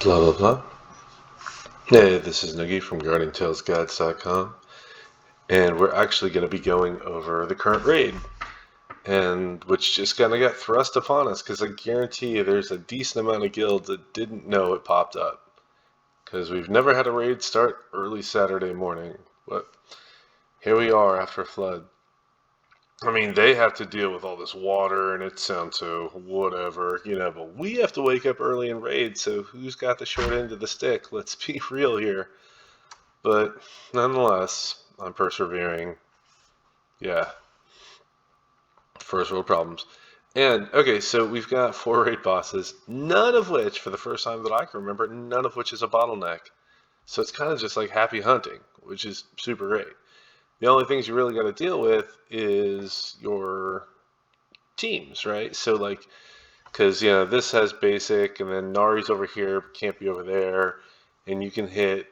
Blah, blah, blah. Hey, this is Noogie from GuardingTalesGuides.com, and we're actually going to be going over the current raid, and which just kind of got thrust upon us, because I guarantee you there's a decent amount of guilds that didn't know it popped up, because we've never had a raid start early Saturday morning, but here we are after a flood. I mean, they have to deal with all this water, and it sounds so whatever, but we have to wake up early and raid, so who's got the short end of the stick? Let's be real here. But nonetheless, I'm persevering. Yeah, first world problems. And, okay, so we've got 4 raid bosses, none of which, for the first time that I can remember, none of which is a bottleneck. So it's kind of just like happy hunting, which is super great. The only things you really got to deal with is your teams, right? So, like, because, this has basic, and then Nari's over here, can't be over there, and you can hit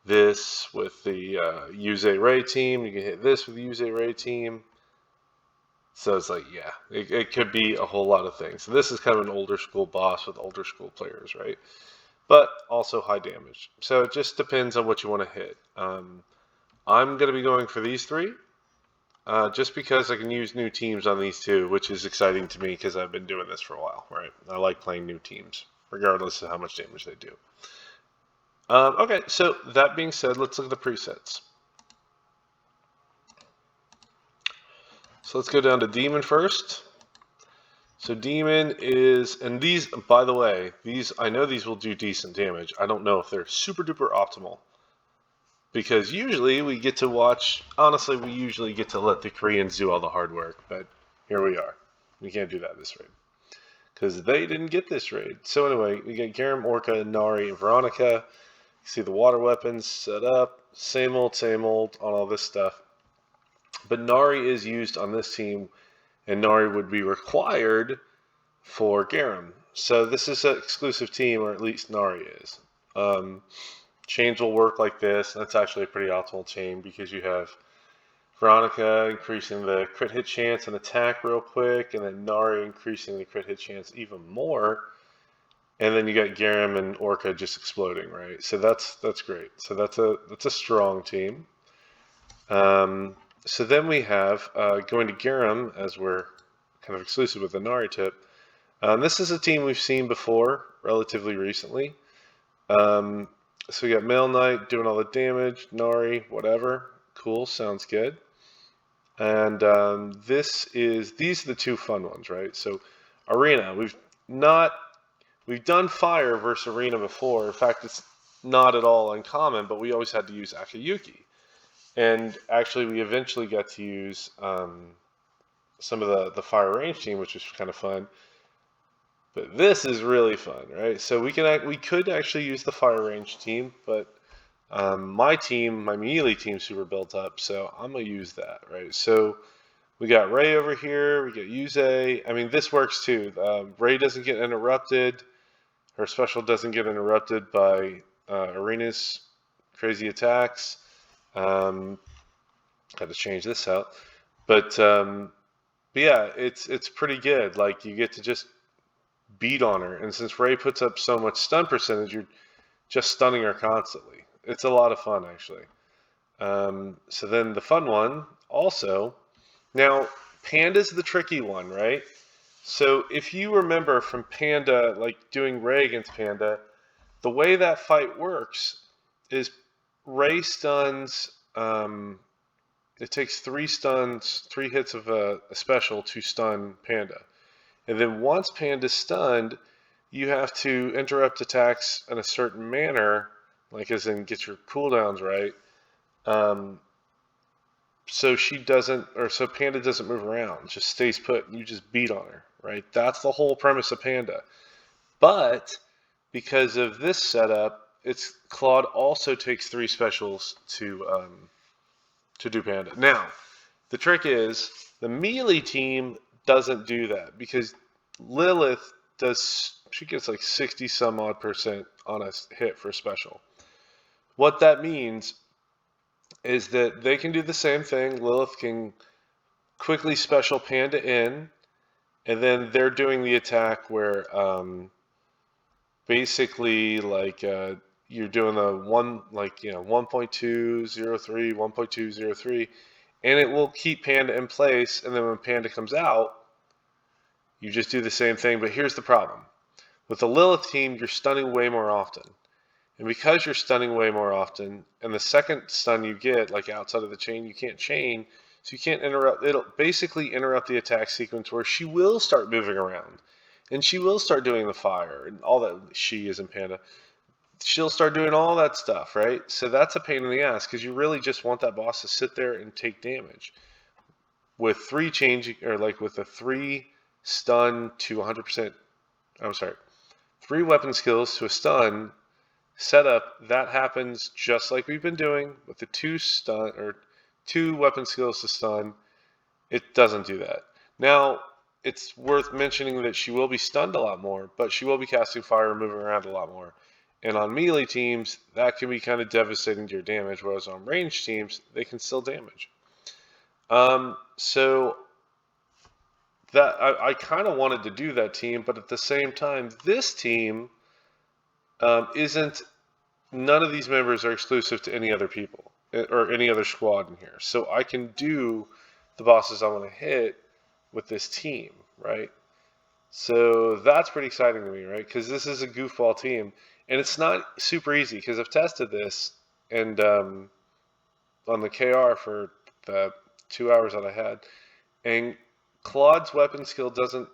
this with the Use Ray team. You can hit this with the Use Ray team. So it's like, yeah, it could be a whole lot of things. So this is kind of an older school boss with older school players, right? But also high damage. So it just depends on what you want to hit. I'm going to be going for these 3. Just because I can use new teams on these 2, which is exciting to me because I've been doing this for a while, right? I like playing new teams, regardless of how much damage they do. Okay, so that being said, let's look at the presets. So let's go down to Demon first. So Demon is, and these, by the way, I know these will do decent damage. I don't know if they're super duper optimal. Because usually we get to watch, honestly, we usually get to let the Koreans do all the hard work, but here we are. We can't do that this raid. Because they didn't get this raid. So anyway, we get Garam, Orca, Nari, and Veronica. You see the water weapons set up. Same old on all this stuff. But Nari is used on this team, and Nari would be required for Garam. So this is an exclusive team, or at least Nari is. Chains will work like this, and that's actually a pretty optimal chain because you have Veronica increasing the crit hit chance and attack real quick, and then Nari increasing the crit hit chance even more. And then you got Garam and Orca just exploding, right? So that's great. So that's a strong team. So then we have going to Garam, as we're kind of exclusive with the Nari tip. This is a team we've seen before, relatively recently. So we got Male Knight doing all the damage, Nari, whatever. Cool, sounds good. And these are the 2 fun ones, right? So Arena, we've done Fire versus Arena before. In fact, it's not at all uncommon, but we always had to use Akiyuki. And actually, we eventually got to use some of the Fire Range team, which was kind of fun. But this is really fun, right? So we could actually use the Fire Range team, but my melee team, super built up, so I'm gonna use that, right? So we got Ray over here, we got Yuze. I mean, this works too. Ray doesn't get interrupted. Her special doesn't get interrupted by Arena's crazy attacks. Got to change this out, but yeah, it's pretty good. Like, you get to just beat on her, and since Ray puts up so much stun percentage, you're just stunning her constantly. It's a lot of fun, actually. So then the fun one also. Now, Panda's the tricky one, right? So if you remember from Panda, like doing Ray against Panda, the way that fight works is Ray stuns. It takes 3 hits of a special to stun Panda. And then once Panda's stunned, you have to interrupt attacks in a certain manner, like as in get your cooldowns right. So Panda doesn't move around, just stays put, and you just beat on her, right? That's the whole premise of Panda. But because of this setup, Claude also takes 3 specials to do Panda. Now, the trick is the melee team doesn't do that because Lilith she gets like 60 some odd % on a hit for a special. What that means is that they can do the same thing. Lilith can quickly special Panda in, and then they're doing the attack where basically like you're doing the 1.203, 1.203, and it will keep Panda in place. And then when Panda comes out, you just do the same thing. But here's the problem: with the Lilith team, you're stunning way more often. And because you're stunning way more often, and the second stun you get, like outside of the chain, you can't chain, so you can't interrupt. It'll basically interrupt the attack sequence where she will start moving around, and she will start doing the fire and all that. She is in Panda. She'll start doing all that stuff, right? So that's a pain in the ass because you really just want that boss to sit there and take damage. With 3 changing, or like with a 3 stun to 100%, I'm sorry, 3 weapon skills to a stun setup, that happens just like we've been doing with the 2 weapon skills to stun. It doesn't do that. Now, it's worth mentioning that she will be stunned a lot more, but she will be casting fire and moving around a lot more. And on melee teams, that can be kind of devastating to your damage, whereas on range teams, they can still damage. So that I kind of wanted to do that team, but at the same time, this team isn't. None of these members are exclusive to any other people or any other squad in here. So I can do the bosses I want to hit with this team, right? So that's pretty exciting to me, right? Because this is a goofball team. And it's not super easy because I've tested this and on the KR for the 2 hours that I had. And Claude's weapon skill doesn't,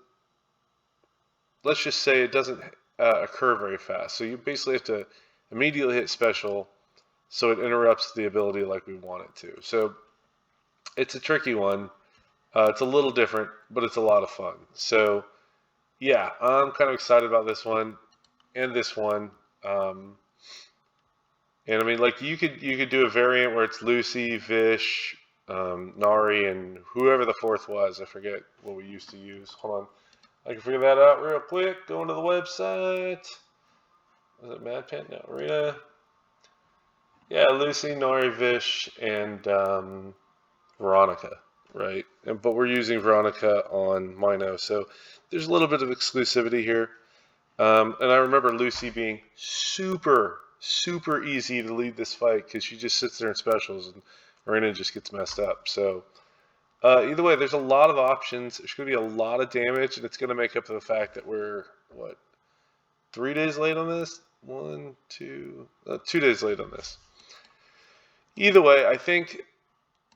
let's just say it doesn't occur very fast. So you basically have to immediately hit special so it interrupts the ability like we want it to. So it's a tricky one. It's a little different, but it's a lot of fun. So yeah, I'm kind of excited about this one and this one. And I mean, like you could do a variant where it's Lucy, Vish, Nari, and whoever the fourth was. I forget what we used to use. Hold on, I can figure that out real quick. Going to the website. Was it Mad Pant? No, Arena. Yeah, Lucy, Nari, Vish, and Veronica, right? But we're using Veronica on Mino, so there's a little bit of exclusivity here. And I remember Lucy being super easy to lead this fight because she just sits there in specials and Arena just gets messed up. So either way, there's a lot of options. There's going to be a lot of damage, and it's going to make up for the fact that we're, 3 days late on this? 2 days late on this. Either way, I think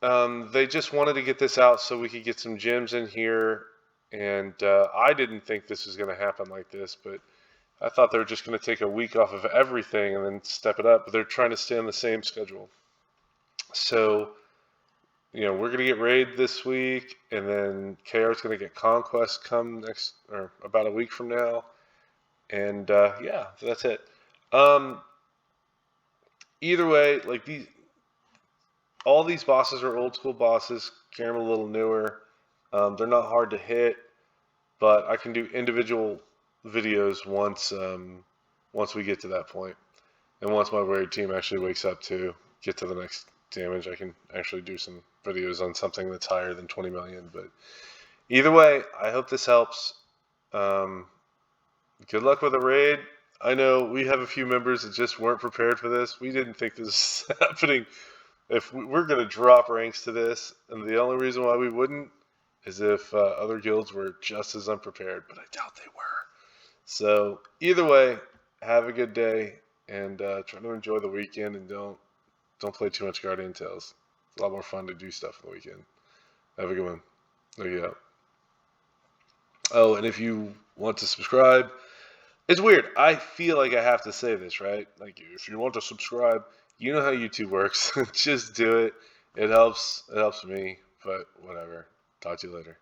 they just wanted to get this out so we could get some gems in here. And I didn't think this was going to happen like this, but I thought they were just going to take a week off of everything and then step it up. But they're trying to stay on the same schedule. So, we're going to get Raid this week, and then KR is going to get Conquest come next, or about a week from now. And yeah, so that's it. Either way, like all these bosses are old school bosses. Garam a little newer. They're not hard to hit, but I can do individual videos once we get to that point, and once my raid team actually wakes up to get to the next damage, I can actually do some videos on something that's higher than 20 million. But either way, I hope this helps. Good luck with the raid. I know we have a few members that just weren't prepared for this. We didn't think this was happening. If we're going to drop ranks to this, and the only reason why we wouldn't is if other guilds were just as unprepared, but I doubt they were. So either way, have a good day, and try to enjoy the weekend, and don't play too much Guardian Tales. It's a lot more fun to do stuff on the weekend. Have a good one. Noogie out. Oh, and if you want to subscribe, it's weird. I feel like I have to say this, right? Like, if you want to subscribe, you know how YouTube works. Just do it. It helps me, but whatever. Talk to you later.